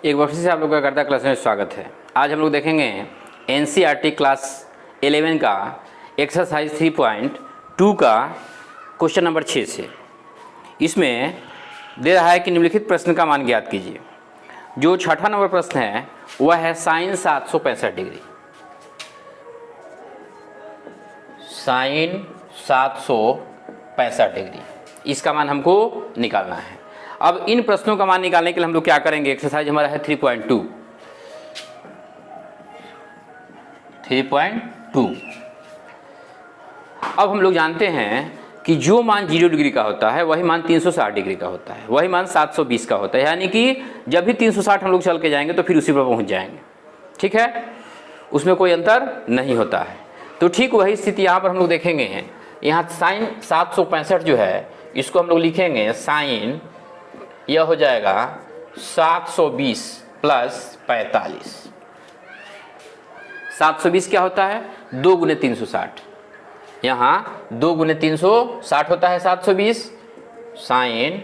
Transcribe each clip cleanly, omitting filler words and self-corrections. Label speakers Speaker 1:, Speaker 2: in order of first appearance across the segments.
Speaker 1: एक बार फिर से आप लोग का करता क्लास में स्वागत है। आज हम लोग देखेंगे एनसीईआरटी क्लास 11 का एक्सरसाइज 3.2 का क्वेश्चन नंबर 6 से। इसमें दे रहा है कि निम्नलिखित प्रश्न का मान ज्ञात कीजिए। जो छठा नंबर प्रश्न है वह है साइन 765 डिग्री। साइन 765 डिग्री, इसका मान हमको निकालना है। अब इन प्रश्नों का मान निकालने के लिए हम लोग क्या करेंगे, एक्सरसाइज हमारा है 3.2। अब हम लोग जानते हैं कि जो मान 0 डिग्री का होता है वही मान 360 डिग्री का होता है, वही मान 720 का होता है। यानी कि जब भी 360 हम लोग चल के जाएंगे तो फिर उसी पर पहुंच जाएंगे। ठीक है, उसमें कोई अंतर नहीं होता है। तो ठीक वही स्थिति यहाँ पर हम लोग देखेंगे। यहाँ साइन 765 जो है इसको हम लोग लिखेंगे साइन, यह हो जाएगा 720 प्लस 45। 720 क्या होता है, 2 गुने 360। यहाँ 2 गुने 360 होता है 720। साइन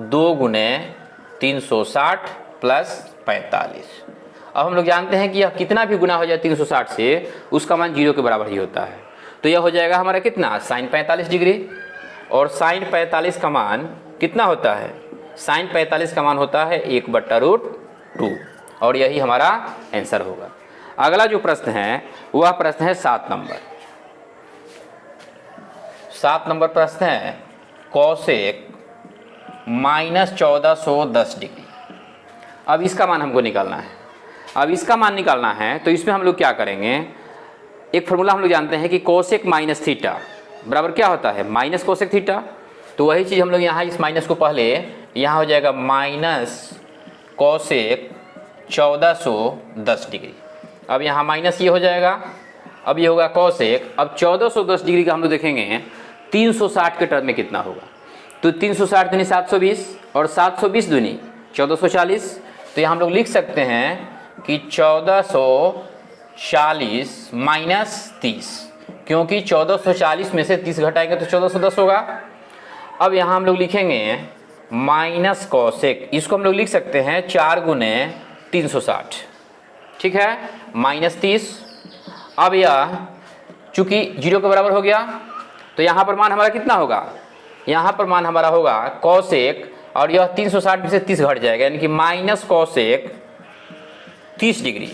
Speaker 1: 2 गुने 360 प्लस 45। अब हम लोग जानते हैं कि यह कितना भी गुना हो जाए 360 से उसका मान 0 के बराबर ही होता है। तो यह हो जाएगा हमारा कितना, साइन 45 डिग्री। और साइन 45 का मान कितना होता है, साइन 45 का मान होता है 1/√2। और यही हमारा आंसर होगा। अगला जो प्रश्न है वह प्रश्न है 7 नंबर। 7 नंबर प्रश्न है कोसेक -1410 डिग्री। अब इसका मान हमको निकालना है। अब इसका मान निकालना है तो इसमें हम लोग क्या करेंगे, एक फॉर्मूला हम लोग जानते हैं कि कोसेक माइनस थीटा बराबर क्या होता है, माइनस कोसेक थीटा। तो वही चीज़ हम लोग यहाँ इस माइनस को पहले यहाँ हो जाएगा माइनस कोसेक 1410 डिग्री। अब यहाँ माइनस ये हो जाएगा, अब ये होगा कोसेक। अब 1410 डिग्री का हम लोग देखेंगे 360 के टर्म में कितना होगा। तो 360 दूनी 720 और 720 दूनी 1440। तो यहाँ हम लोग लिख सकते हैं कि 1440 माइनस 30, क्योंकि 1440 में से 30 घटाएंगे तो 1410 होगा। अब यहाँ हम लोग लिखेंगे माइनस कोसेक, इसको हम लोग लिख सकते हैं 4 गुने 360। ठीक है, माइनस 30। अब यह चूंकि 0 के बराबर हो गया तो यहाँ पर मान हमारा कितना होगा, यहाँ पर मान हमारा होगा कोसेक, और यह 360 में से 30 घट जाएगा यानी कि माइनस कोसेक 30 डिग्री।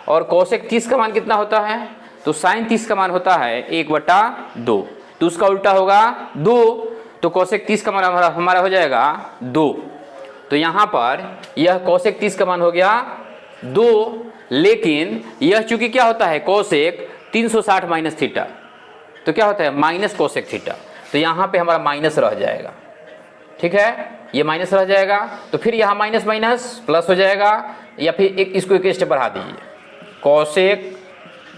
Speaker 1: और कोसेक 30 का मान कितना होता है, तो साइन 30 का मान होता है 1/2। तो उसका उल्टा होगा 2। तो कोसेक 30 का मान हमारा हो जाएगा 2। तो यहाँ पर यह कोसेक 30 का मान हो गया 2, लेकिन यह चूंकि क्या होता है कोसेक 360 माइनस थीटा, तो क्या होता है माइनस कोसेक थीटा। तो यहाँ पे हमारा माइनस रह जाएगा। ठीक है, ये माइनस रह जाएगा तो फिर यहाँ माइनस माइनस प्लस हो जाएगा, या फिर इसको एक स्टेप बढ़ा दीजिए, कोसेक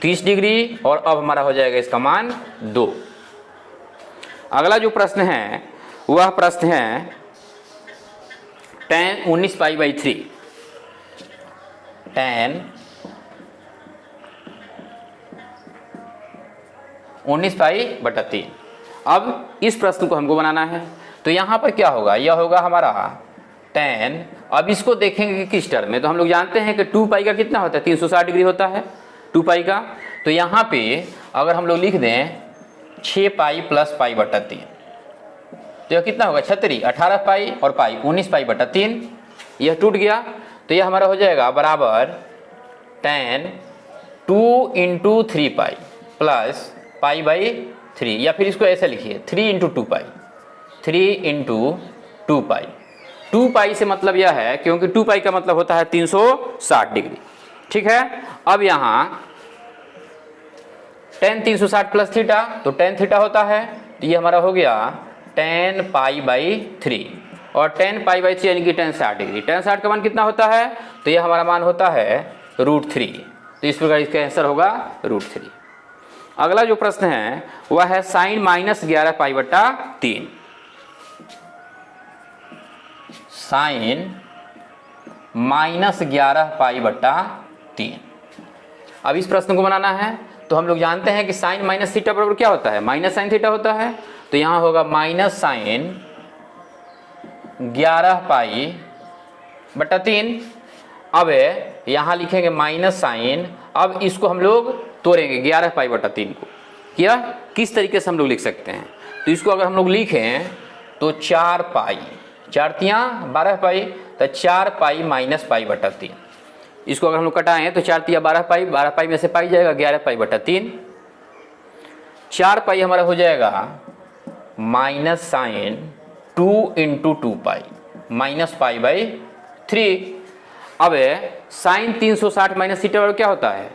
Speaker 1: 30 डिग्री और अब हमारा हो जाएगा इसका मान 2। अगला जो प्रश्न है वह प्रश्न है tan 19π/3। tan 19π/3। अब इस प्रश्न को हमको बनाना है। तो यहाँ पर क्या होगा, यह होगा हमारा tan। अब इसको देखेंगे कि किस टर्म में, तो हम लोग जानते हैं कि 2π का कितना होता है, 360 डिग्री होता है 2π का। तो यहाँ पे अगर हम लोग लिख दें 6π + π/3, तो यह कितना होगा 36, 18π और π 19π/3। यह टूट गया तो यह हमारा हो जाएगा बराबर tan 2 × 3π प्लस π/3, या फिर इसको ऐसे लिखिए 3 × 2π, 3 × 2π। 2π से मतलब यह है क्योंकि 2π का मतलब होता है 360 डिग्री। ठीक है, अब यहाँ tan 360 प्लस थीटा, तो tan थीटा होता है, तो ये हमारा हो गया tan π/3। और tan π/3 यानी कि tan 60 डिग्री। tan 60 का मान कितना होता है, तो यह हमारा मान होता है √3। तो इस प्रकार इसका आंसर होगा √3। अगला जो प्रश्न है वह है साइन -11π/3। साइन -11π/3। अब इस प्रश्न को बनाना है तो हम लोग जानते हैं कि साइन माइनस थीटा बराबर क्या होता है, माइनस साइन थीटा होता है। तो यहाँ होगा माइनस साइन 11π बटा 3। अब यहाँ लिखेंगे माइनस साइन, अब इसको हम लोग तोड़ेंगे 11 पाई बटा 3 को। क्या किस तरीके से हम लोग लिख सकते हैं, तो इसको अगर हम लोग लिखें तो 4 पाई, 4 तियाँ 12 पाई, तो 4 पाई माइनस पाई बटा 3। इसको अगर हम लोग कटाएं तो 4 तिया 12 पाई, 12 पाई में से पाई जाएगा 11 पाई बटा 3। 4 पाई हमारा हो जाएगा minus sine 2 into 2 pi minus pi by 3। अब साइन 360 माइनस थीटा बराबर क्या होता है,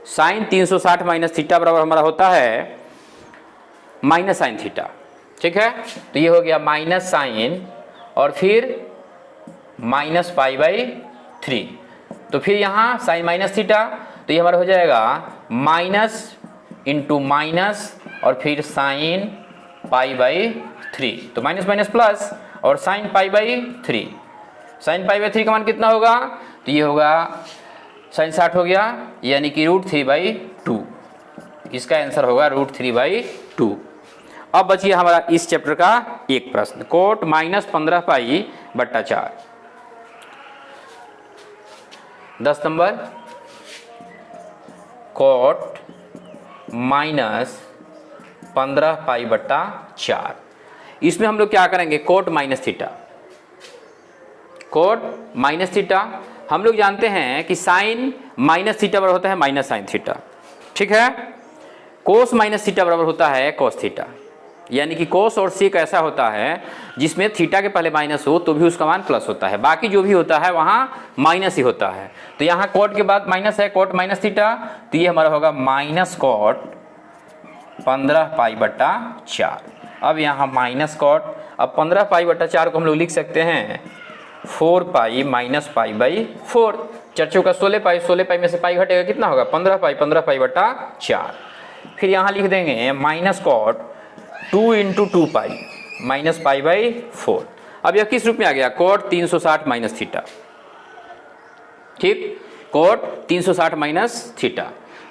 Speaker 1: साइन 360 माइनस थीटा बराबर हमारा होता है माइनस साइन थीटा। ठीक है, तो ये हो गया माइनस साइन और फिर माइनस पाई बाई 3। तो फिर यहाँ साइन माइनस थीटा, तो ये हमारा हो जाएगा माइनस इंटू माइनस और फिर साइन पाई बाई 3, तो माइनस माइनस प्लस और sine pi by 3। Sine pi by 3 का मान कितना होगा, तो ये होगा साइन 60 हो गया, यानी कि √3/2। इसका आंसर होगा √3/2। अब बचिए हमारा इस चैप्टर का एक प्रश्न, कोट माइनस 15 पाई बट्टा 4। 10 नंबर, कोट माइनस 15 पाई बट्टा 4। इसमें हम लोग क्या करेंगे, cot minus theta, cot minus theta. हम लोग जानते हैं कि साइन माइनस थीटा बराबर होता है माइनस साइन थीटा। ठीक है, कोस माइनस थीटा बराबर होता है कोस थीटा, यानी कि कोस और सेक ऐसा होता है जिसमें थीटा के पहले माइनस हो तो भी उसका मान प्लस होता है, बाकी जो भी होता है वहाँ माइनस ही होता है। तो यहाँ कोट के बाद माइनस है, कोट माइनस थीटा, तो ये हमारा होगा माइनस कोट 15 पाई बट्टा 4। अब यहाँ माइनस कोट, अब 15 पाई बट्टा 4 को हम लोग लिख सकते हैं 4 पाई माइनस पाई बाई 4। 4 चौका 16 पाई, 16 पाई में से पाई घटेगा कितना होगा 15 पाई, 15 पाई बट्टा 4। फिर यहाँ लिख देंगे minus cot 2 into 2 pi minus pi by 4। अब यह किस रूप में आ गया, कोट 360 माइनस थीटा। ठीक, कोट 360 माइनस थीटा,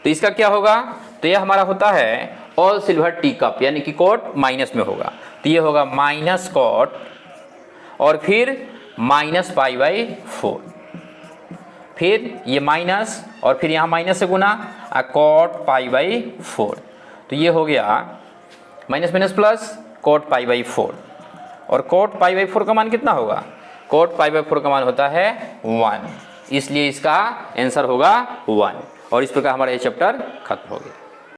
Speaker 1: तो इसका क्या होगा, तो यह हमारा होता है ऑल सिल्वर टी कप, यानी कि कोट माइनस में होगा, तो ये होगा माइनस कोट और फिर माइनस पाई बाई 4, फिर ये माइनस और फिर यहाँ माइनस से गुना कोट पाई बाई 4। तो ये हो गया minus minus plus coat pi by 4, और कोट पाई बाई 4 का मान कितना होगा, कोट पाई बाई 4 का मान होता है 1, इसलिए इसका आंसर होगा 1। और इस प्रकार हमारा ये चैप्टर खत्म हो गया।